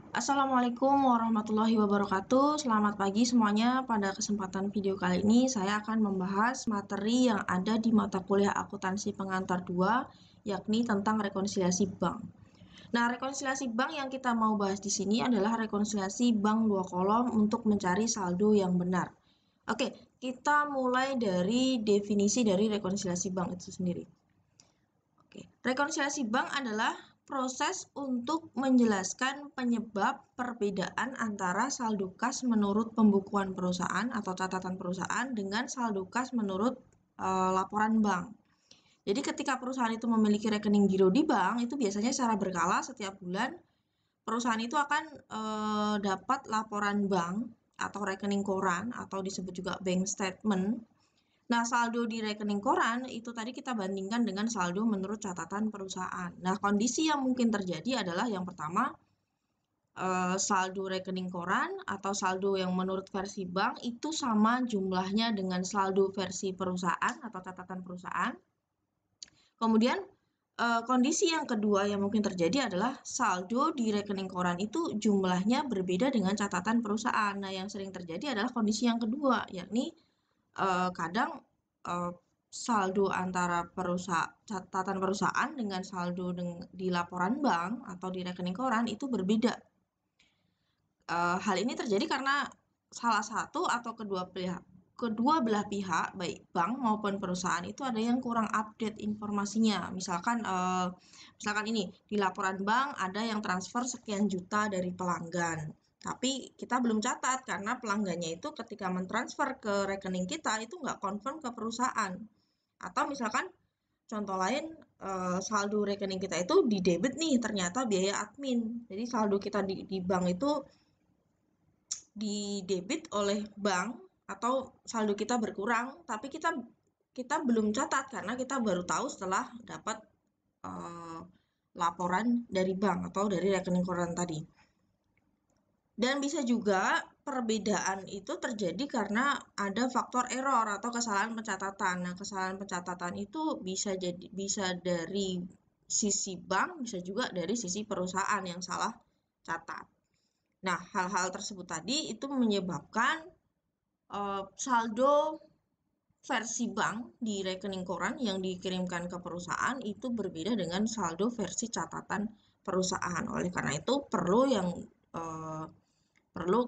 Assalamualaikum warahmatullahi wabarakatuh. Selamat pagi semuanya. Pada kesempatan video kali ini saya akan membahas materi yang ada di mata kuliah akuntansi pengantar 2, yakni tentang rekonsiliasi bank. Nah, rekonsiliasi bank yang kita mau bahas di sini adalah rekonsiliasi bank 2 kolom untuk mencari saldo yang benar. Oke, kita mulai dari definisi dari rekonsiliasi bank itu sendiri. Oke, rekonsiliasi bank adalah proses untuk menjelaskan penyebab perbedaan antara saldo kas menurut pembukuan perusahaan atau catatan perusahaan dengan saldo kas menurut laporan bank. Jadi ketika perusahaan itu memiliki rekening giro di bank, itu biasanya secara berkala setiap bulan perusahaan itu akan dapat laporan bank atau rekening koran atau disebut juga bank statement. Nah, saldo di rekening koran itu tadi kita bandingkan dengan saldo menurut catatan perusahaan. Nah, kondisi yang mungkin terjadi adalah yang pertama, saldo rekening koran atau saldo yang menurut versi bank itu sama jumlahnya dengan saldo versi perusahaan atau catatan perusahaan. Kemudian, kondisi yang kedua yang mungkin terjadi adalah saldo di rekening koran itu jumlahnya berbeda dengan catatan perusahaan. Nah, yang sering terjadi adalah kondisi yang kedua, yakni kadang saldo antara catatan perusahaan dengan saldo di laporan bank atau di rekening koran itu berbeda. Hal ini terjadi karena salah satu atau kedua belah pihak, baik bank maupun perusahaan itu ada yang kurang update informasinya. Misalkan ini di laporan bank ada yang transfer sekian juta dari pelanggan. Tapi kita belum catat karena pelanggannya itu ketika mentransfer ke rekening kita itu nggak confirm ke perusahaan. Atau misalkan contoh lain, saldo rekening kita itu di debit nih, ternyata biaya admin. Jadi saldo kita di bank itu di debit oleh bank atau saldo kita berkurang, tapi kita belum catat karena kita baru tahu setelah dapat laporan dari bank atau dari rekening koran tadi. Dan bisa juga perbedaan itu terjadi karena ada faktor error atau kesalahan pencatatan. Nah, kesalahan pencatatan itu bisa dari sisi bank, bisa juga dari sisi perusahaan yang salah catat. Nah, hal-hal tersebut tadi itu menyebabkan saldo versi bank di rekening koran yang dikirimkan ke perusahaan itu berbeda dengan saldo versi catatan perusahaan. Oleh karena itu perlu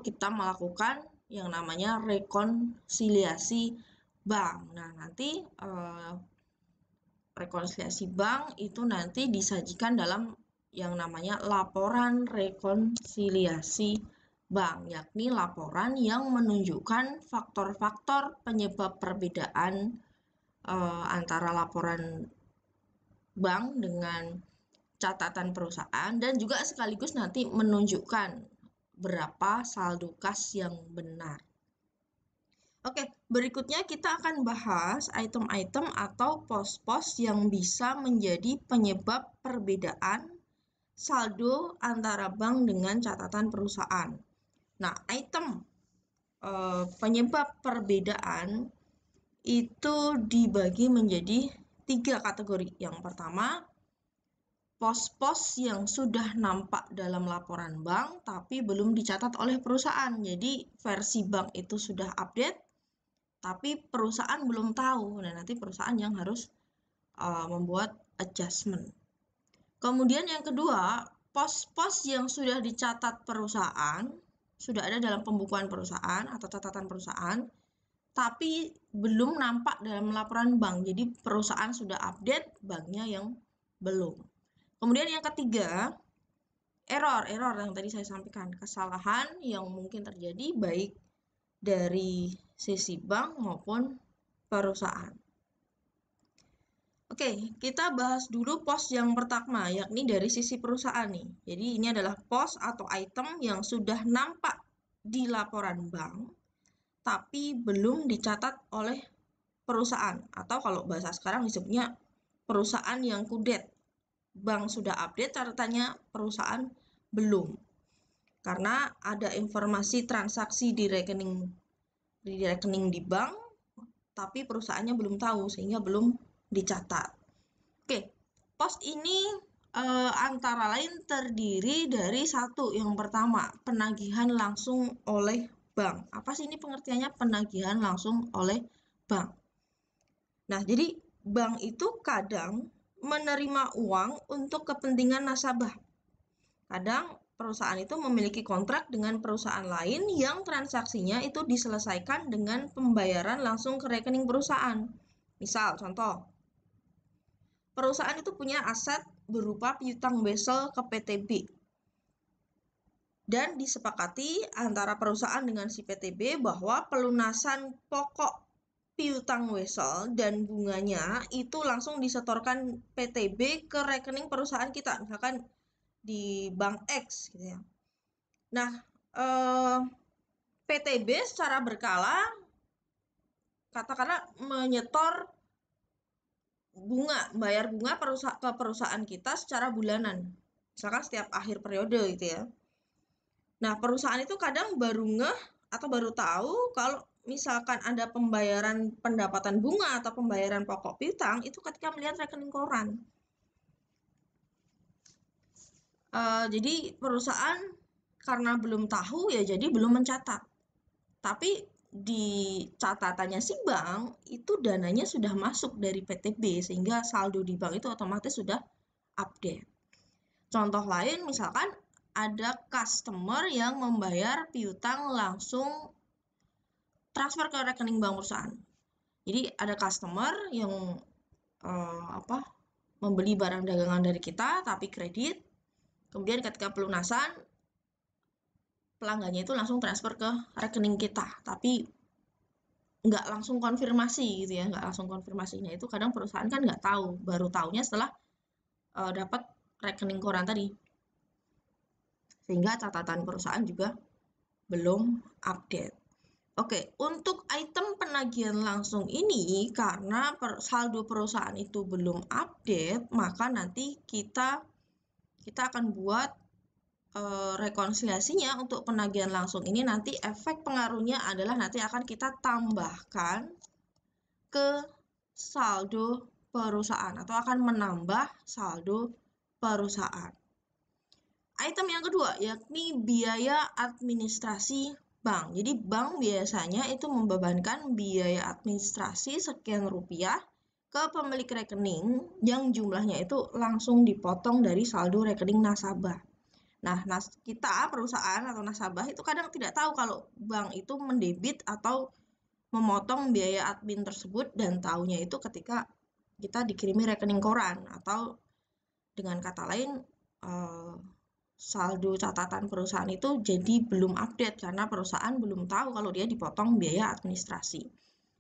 kita melakukan yang namanya rekonsiliasi bank. Nah, nanti rekonsiliasi bank itu nanti disajikan dalam yang namanya laporan rekonsiliasi bank, yakni laporan yang menunjukkan faktor-faktor penyebab perbedaan antara laporan bank dengan catatan perusahaan dan juga sekaligus nanti menunjukkan berapa saldo kas yang benar. Oke, berikutnya kita akan bahas item-item atau pos-pos yang bisa menjadi penyebab perbedaan saldo antara bank dengan catatan perusahaan. Nah, item penyebab perbedaan itu dibagi menjadi 3 kategori. Yang pertama, pos-pos yang sudah nampak dalam laporan bank tapi belum dicatat oleh perusahaan. Jadi versi bank itu sudah update tapi perusahaan belum tahu. Nah, nanti perusahaan yang harus membuat adjustment. Kemudian yang kedua, pos-pos yang sudah dicatat perusahaan, sudah ada dalam pembukuan perusahaan atau catatan perusahaan, tapi belum nampak dalam laporan bank. Jadi perusahaan sudah update, banknya yang belum. Kemudian yang ketiga, error yang tadi saya sampaikan, kesalahan yang mungkin terjadi baik dari sisi bank maupun perusahaan. Oke, kita bahas dulu pos yang pertama, yakni dari sisi perusahaan nih. Jadi ini adalah pos atau item yang sudah nampak di laporan bank, tapi belum dicatat oleh perusahaan. Atau kalau bahasa sekarang disebutnya perusahaan yang kudet. Bank sudah update catatannya, perusahaan belum. Karena ada informasi transaksi di rekening di bank, tapi perusahaannya belum tahu sehingga belum dicatat. Oke, pos ini antara lain terdiri dari satu, yang pertama, penagihan langsung oleh bank. Apa sih ini pengertiannya penagihan langsung oleh bank? Nah, jadi bank itu kadang menerima uang untuk kepentingan nasabah. Kadang perusahaan itu memiliki kontrak dengan perusahaan lain yang transaksinya itu diselesaikan dengan pembayaran langsung ke rekening perusahaan. Misal, contoh, perusahaan itu punya aset berupa piutang wesel ke PTB. Dan disepakati antara perusahaan dengan si PTB bahwa pelunasan pokok piutang wesel dan bunganya itu langsung disetorkan PTB ke rekening perusahaan kita, misalkan di Bank X gitu ya. Nah, PTB secara berkala katakanlah menyetor bunga, bayar bunga ke perusahaan kita secara bulanan. Misalkan setiap akhir periode gitu ya. Nah, perusahaan itu kadang baru ngeh atau baru tahu kalau misalkan ada pembayaran pendapatan bunga atau pembayaran pokok piutang itu ketika melihat rekening koran. Jadi perusahaan karena belum tahu ya jadi belum mencatat. Tapi di catatannya si bank itu dananya sudah masuk dari PTB sehingga saldo di bank itu otomatis sudah update. Contoh lain misalkan ada customer yang membayar piutang langsung transfer ke rekening bank perusahaan. Jadi ada customer yang membeli barang dagangan dari kita tapi kredit, kemudian ketika pelunasan pelanggannya itu langsung transfer ke rekening kita, tapi nggak langsung konfirmasi gitu ya, nggak langsung konfirmasi. Nah itu kadang perusahaan kan nggak tahu, baru taunya setelah dapat rekening koran tadi. Sehingga catatan perusahaan juga belum update. Oke, untuk item penagihan langsung ini karena saldo perusahaan itu belum update, maka nanti kita akan buat rekonsiliasinya untuk penagihan langsung ini. Nanti efek pengaruhnya adalah nanti akan kita tambahkan ke saldo perusahaan atau akan menambah saldo perusahaan. Item yang kedua yakni biaya administrasi bank. Jadi bank biasanya itu membebankan biaya administrasi sekian rupiah ke pemilik rekening yang jumlahnya itu langsung dipotong dari saldo rekening nasabah. Nah, kita perusahaan atau nasabah itu kadang tidak tahu kalau bank itu mendebit atau memotong biaya admin tersebut, dan tahunya itu ketika kita dikirimi rekening koran atau dengan kata lain saldo catatan perusahaan itu jadi belum update karena perusahaan belum tahu kalau dia dipotong biaya administrasi.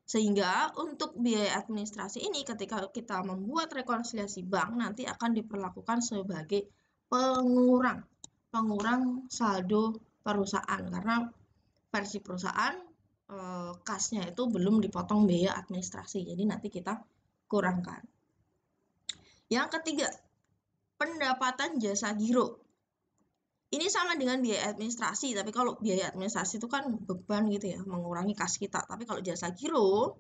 Sehingga untuk biaya administrasi ini ketika kita membuat rekonsiliasi bank nanti akan diperlakukan sebagai pengurang saldo perusahaan karena versi perusahaan kasnya itu belum dipotong biaya administrasi, jadi nanti kita kurangkan. Yang ketiga, pendapatan jasa giro. Ini sama dengan biaya administrasi, tapi kalau biaya administrasi itu kan beban gitu ya, mengurangi kas kita. Tapi kalau jasa giro,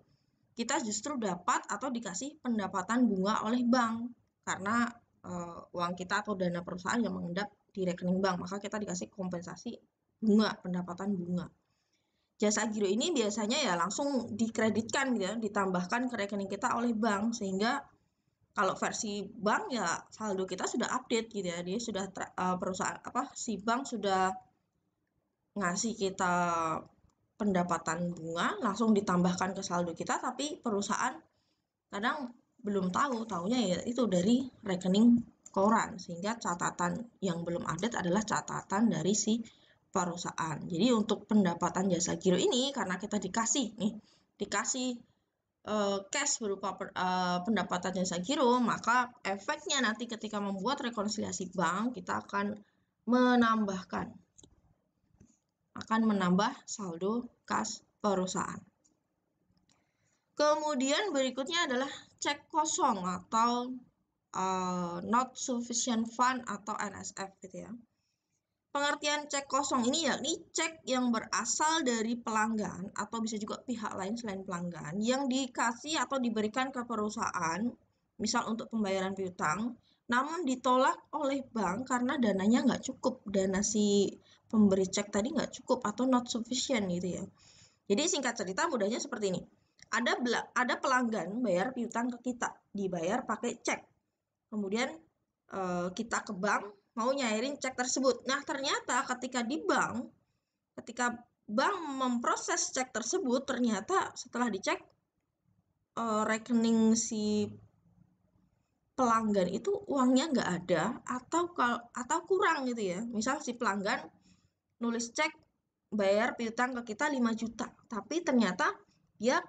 kita justru dapat atau dikasih pendapatan bunga oleh bank karena uang kita atau dana perusahaan yang mengendap di rekening bank, maka kita dikasih kompensasi bunga, pendapatan bunga. Jasa giro ini biasanya ya langsung dikreditkan gitu ya, ditambahkan ke rekening kita oleh bank, sehingga kalau versi bank ya saldo kita sudah update gitu ya, dia sudah perusahaan si bank sudah ngasih kita pendapatan bunga langsung ditambahkan ke saldo kita, tapi perusahaan kadang belum tahunya ya itu dari rekening koran, sehingga catatan yang belum update adalah catatan dari si perusahaan. Jadi untuk pendapatan jasa giro ini karena kita dikasih cash berupa pendapatan jasa giro, maka efeknya nanti ketika membuat rekonsiliasi bank kita akan menambah saldo kas perusahaan. Kemudian berikutnya adalah cek kosong atau not sufficient fund atau NSF gitu ya. Pengertian cek kosong ini yakni cek yang berasal dari pelanggan atau bisa juga pihak lain selain pelanggan yang dikasih atau diberikan ke perusahaan, misal untuk pembayaran piutang, namun ditolak oleh bank karena dananya nggak cukup, dana si pemberi cek tadi nggak cukup atau not sufficient gitu ya. Jadi singkat cerita mudahnya seperti ini. Ada pelanggan bayar piutang ke kita, dibayar pakai cek. Kemudian kita ke bank mau nyairin cek tersebut. Nah, ternyata ketika bank memproses cek tersebut, ternyata setelah dicek rekening si pelanggan itu uangnya nggak ada atau kurang gitu ya. Misal si pelanggan nulis cek bayar piutang ke kita 5 juta, tapi ternyata dia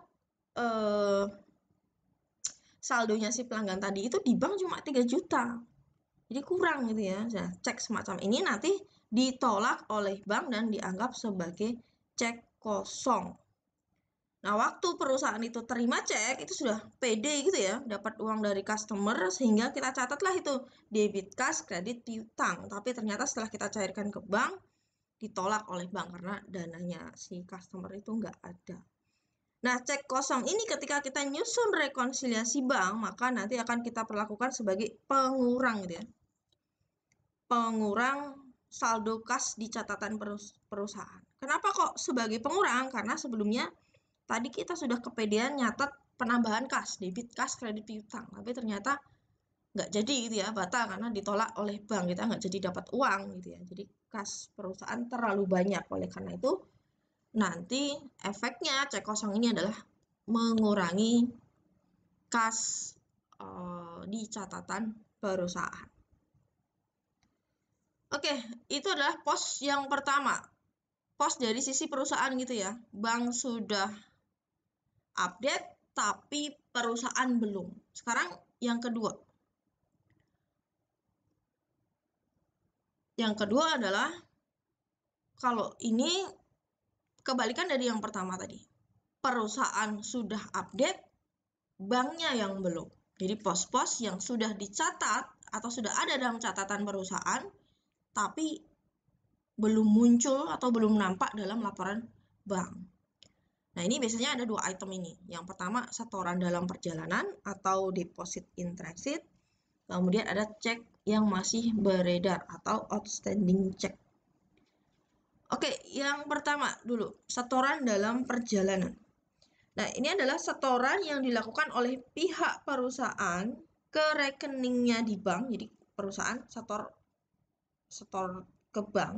saldonya si pelanggan tadi itu di bank cuma 3 juta. Jadi kurang gitu ya. Nah, cek semacam ini nanti ditolak oleh bank dan dianggap sebagai cek kosong. Nah, waktu perusahaan itu terima cek, itu sudah pede gitu ya, dapat uang dari customer, sehingga kita catatlah itu debit cash, kredit piutang. Tapi ternyata setelah kita cairkan ke bank, ditolak oleh bank karena dananya si customer itu nggak ada. Nah, cek kosong ini ketika kita nyusun rekonsiliasi bank, maka nanti akan kita perlakukan sebagai pengurang gitu ya. Pengurang saldo kas di catatan perusahaan. Kenapa kok sebagai pengurang? Karena sebelumnya tadi kita sudah kepedean nyatet penambahan kas, debit kas, kredit piutang. Tapi ternyata nggak jadi gitu ya, batal karena ditolak oleh bank. Kita nggak jadi dapat uang gitu ya. Jadi kas perusahaan terlalu banyak. Oleh karena itu, nanti efeknya cek kosong ini adalah mengurangi kas di catatan perusahaan. Oke, itu adalah pos yang pertama. Pos dari sisi perusahaan gitu ya. Bank sudah update, tapi perusahaan belum. Sekarang yang kedua. Yang kedua adalah, kalau ini kebalikan dari yang pertama tadi. Perusahaan sudah update, banknya yang belum. Jadi pos-pos yang sudah dicatat atau sudah ada dalam catatan perusahaan, tapi belum muncul atau belum nampak dalam laporan bank. Nah, ini biasanya ada 2 item ini. Yang pertama, setoran dalam perjalanan atau deposit in transit. Kemudian ada cek yang masih beredar atau outstanding check. Oke, yang pertama dulu, setoran dalam perjalanan. Nah, ini adalah setoran yang dilakukan oleh pihak perusahaan ke rekeningnya di bank. Jadi perusahaan setor ke bank.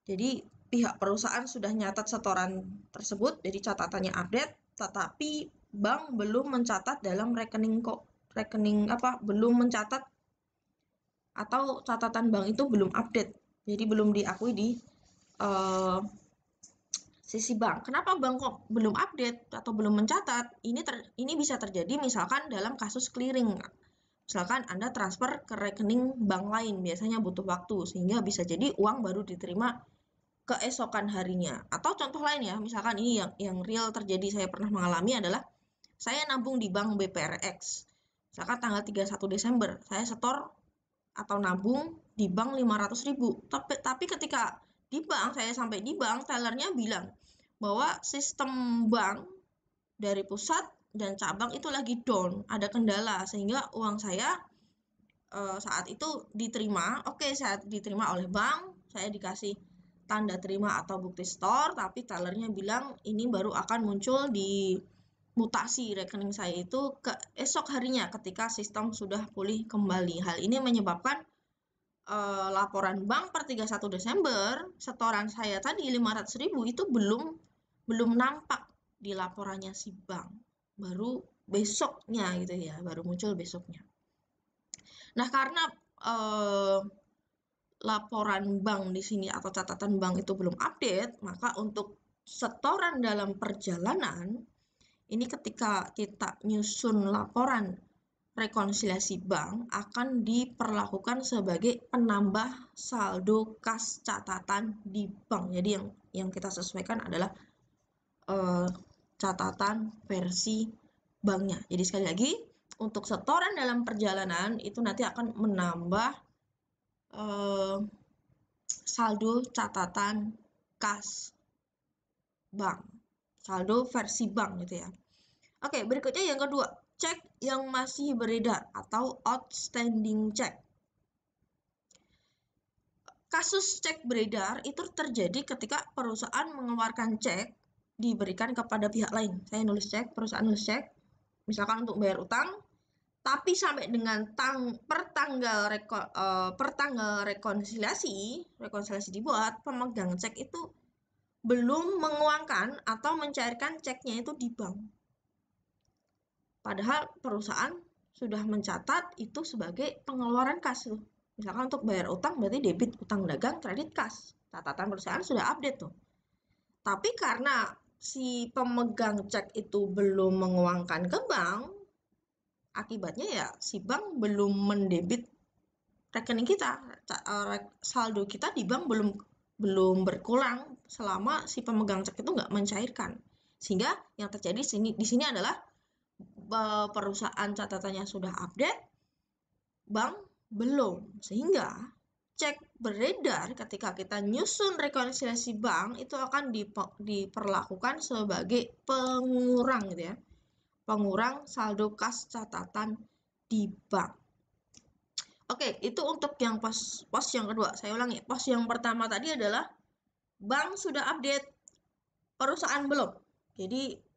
Jadi pihak perusahaan sudah nyatat setoran tersebut, jadi catatannya update, tetapi bank belum mencatat dalam belum mencatat atau catatan bank itu belum update. Jadi belum diakui di sisi bank. Kenapa bank kok belum update atau belum mencatat? Ini bisa terjadi misalkan dalam kasus clearing. Misalkan Anda transfer ke rekening bank lain, biasanya butuh waktu, sehingga bisa jadi uang baru diterima keesokan harinya. Atau contoh lain ya, misalkan ini yang real terjadi, saya pernah mengalami adalah saya nabung di bank BPRX. Misalkan tanggal 31 Desember, saya setor atau nabung di bank 500.000. Tapi ketika saya sampai di bank, tellernya bilang bahwa sistem bank dari pusat dan cabang itu lagi down, ada kendala, sehingga uang saya saat itu diterima. Oke, saat diterima oleh bank, saya dikasih tanda terima atau bukti store, tapi tellernya bilang ini baru akan muncul di mutasi rekening saya itu ke esok harinya ketika sistem sudah pulih kembali. Hal ini menyebabkan laporan bank per 31 Desember, setoran saya tadi 500.000 itu belum nampak di laporannya si bank. Baru besoknya gitu ya, baru muncul besoknya. Nah, karena laporan bank di sini atau catatan bank itu belum update, maka untuk setoran dalam perjalanan, ini ketika kita nyusun laporan rekonsiliasi bank akan diperlakukan sebagai penambah saldo kas catatan di bank. Jadi yang kita sesuaikan adalah catatan versi banknya. Jadi sekali lagi, untuk setoran dalam perjalanan itu nanti akan menambah saldo catatan kas bank, saldo versi bank gitu ya. Oke, berikutnya yang kedua, cek yang masih beredar atau outstanding check. Kasus cek beredar itu terjadi ketika perusahaan mengeluarkan cek diberikan kepada pihak lain. Saya nulis cek, perusahaan nulis cek, misalkan untuk bayar utang, tapi sampai dengan per tanggal rekonsiliasi dibuat, pemegang cek itu belum menguangkan atau mencairkan ceknya itu di bank. Padahal perusahaan sudah mencatat itu sebagai pengeluaran kas. Misalkan untuk bayar utang berarti debit utang dagang, kredit kas. Catatan perusahaan sudah update tuh. Tapi karena si pemegang cek itu belum menguangkan ke bank, akibatnya ya si bank belum mendebit rekening kita. Saldo kita di bank belum berkurang selama si pemegang cek itu nggak mencairkan. Sehingga yang terjadi di sini adalah perusahaan catatannya sudah update, bank belum. Sehingga cek beredar ketika kita nyusun rekonsiliasi bank itu akan diperlakukan sebagai pengurang gitu ya. Pengurang saldo kas catatan di bank. Oke, itu untuk yang pos yang kedua. Saya ulangi, pos yang pertama tadi adalah bank sudah update, perusahaan belum. Jadi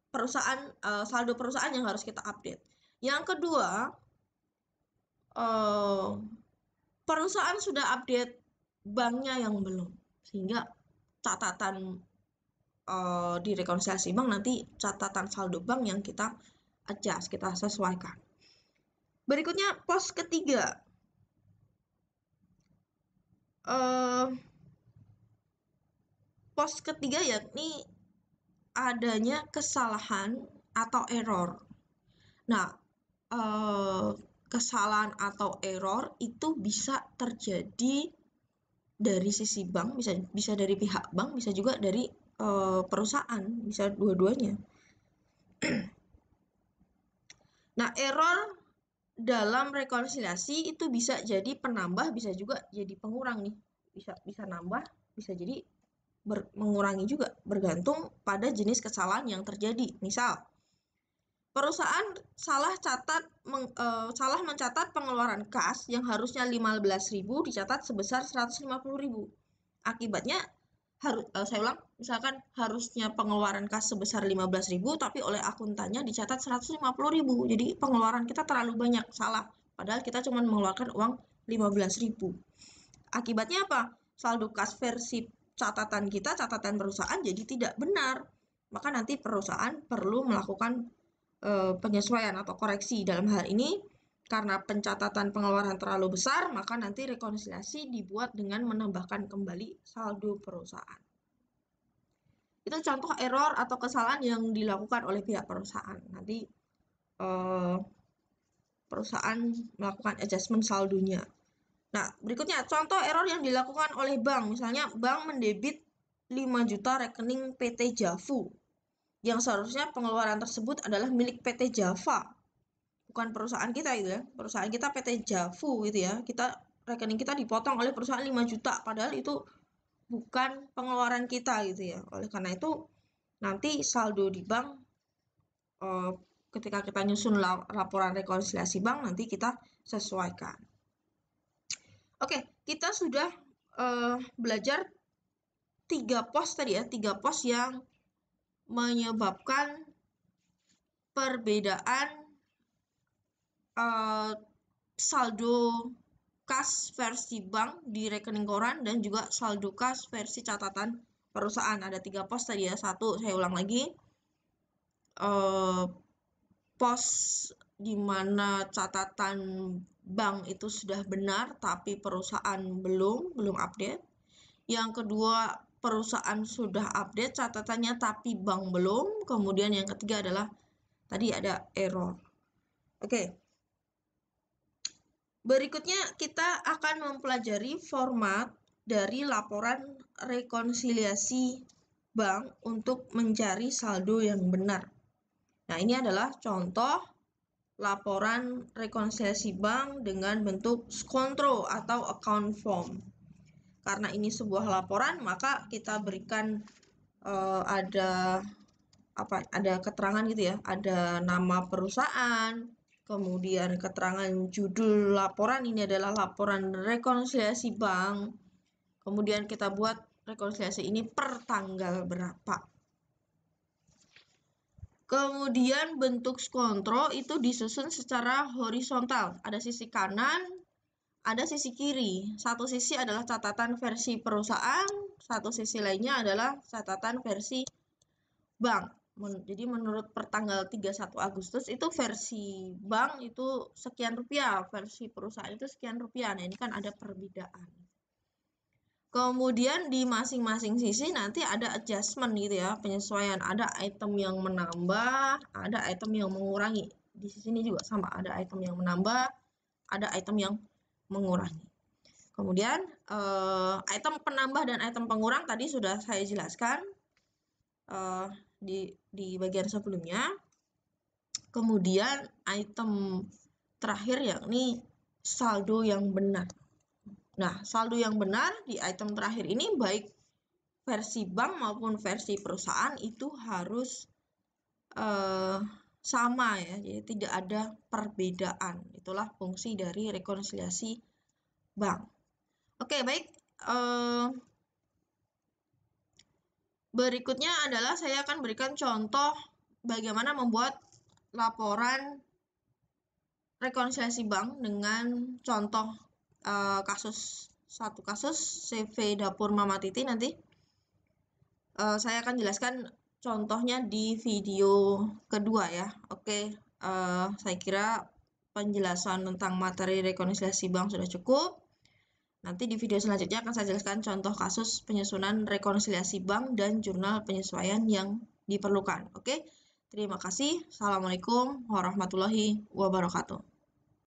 saldo perusahaan yang harus kita update. Yang kedua, perusahaan sudah update, banknya yang belum. Sehingga catatan di rekonsiliasi bank nanti catatan saldo bank yang kita adjust, kita sesuaikan. Berikutnya pos ketiga. Pos ketiga yakni adanya kesalahan atau error. Nah, kesalahan atau error itu bisa terjadi dari sisi bank, bisa dari pihak bank, bisa juga dari perusahaan, bisa dua-duanya. Nah, error dalam rekonsiliasi itu bisa jadi penambah, bisa juga jadi pengurang nih. Bisa nambah, bisa jadi mengurangi juga, bergantung pada jenis kesalahan yang terjadi. Misal, perusahaan salah mencatat pengeluaran kas yang harusnya 15.000 dicatat sebesar 150.000. Akibatnya saya ulang, misalkan harusnya pengeluaran kas sebesar 15.000 tapi oleh akuntannya dicatat 150.000. Jadi pengeluaran kita terlalu banyak, salah. Padahal kita cuma mengeluarkan uang 15.000. Akibatnya apa? Saldo kas versi catatan perusahaan jadi tidak benar. Maka nanti perusahaan perlu melakukan penyesuaian atau koreksi. Dalam hal ini, karena pencatatan pengeluaran terlalu besar, maka nanti rekonsiliasi dibuat dengan menambahkan kembali saldo perusahaan. Itu contoh error atau kesalahan yang dilakukan oleh pihak perusahaan. Nanti perusahaan melakukan adjustment saldonya. Nah, berikutnya contoh error yang dilakukan oleh bank. Misalnya bank mendebit 5 juta rekening PT Javu yang seharusnya pengeluaran tersebut adalah milik PT Java, bukan perusahaan kita gitu ya. Perusahaan kita PT Javu gitu ya. Rekening kita dipotong oleh perusahaan 5 juta, padahal itu bukan pengeluaran kita gitu ya. Oleh karena itu nanti saldo di bank ketika kita nyusun laporan rekonsiliasi bank nanti kita sesuaikan. Oke, kita sudah belajar 3 pos tadi ya, 3 pos yang menyebabkan perbedaan saldo kas versi bank di rekening koran dan juga saldo kas versi catatan perusahaan. Ada 3 pos tadi ya. 1, saya ulang lagi, pos di mana catatan bank itu sudah benar tapi perusahaan belum update. Yang kedua, perusahaan sudah update catatannya tapi bank belum. Kemudian yang ketiga adalah tadi ada error. Oke. Berikutnya kita akan mempelajari format dari laporan rekonsiliasi bank untuk mencari saldo yang benar. Nah, ini adalah contoh laporan rekonsiliasi bank dengan bentuk skontro atau account form. Karena ini sebuah laporan, maka kita berikan ada ada keterangan gitu ya, ada nama perusahaan, kemudian keterangan judul laporan, ini adalah laporan rekonsiliasi bank. Kemudian kita buat rekonsiliasi ini per tanggal berapa. Kemudian bentuk skontro itu disusun secara horizontal. Ada sisi kanan, ada sisi kiri. Satu sisi adalah catatan versi perusahaan, satu sisi lainnya adalah catatan versi bank. Jadi menurut pertanggal 31 Agustus itu versi bank itu sekian rupiah, versi perusahaan itu sekian rupiah. Nah, ini kan ada perbedaan. Kemudian di masing-masing sisi nanti ada adjustment gitu ya, penyesuaian. Ada item yang menambah, ada item yang mengurangi. Di sini juga sama, ada item yang menambah, ada item yang mengurangi. Kemudian item penambah dan item pengurang tadi sudah saya jelaskan di bagian sebelumnya. Kemudian item terakhir yakni saldo yang benar. Nah, saldo yang benar di item terakhir ini baik versi bank maupun versi perusahaan itu harus sama ya, jadi tidak ada perbedaan. Itulah fungsi dari rekonsiliasi bank. Oke, baik. Berikutnya adalah saya akan berikan contoh bagaimana membuat laporan rekonsiliasi bank dengan contoh satu kasus CV Dapur Mama Titi nanti. Saya akan jelaskan contohnya di video kedua ya. Oke, saya kira penjelasan tentang materi rekonsiliasi bank sudah cukup. Nanti di video selanjutnya akan saya jelaskan contoh kasus penyusunan rekonsiliasi bank dan jurnal penyesuaian yang diperlukan. Oke, terima kasih. Assalamualaikum warahmatullahi wabarakatuh.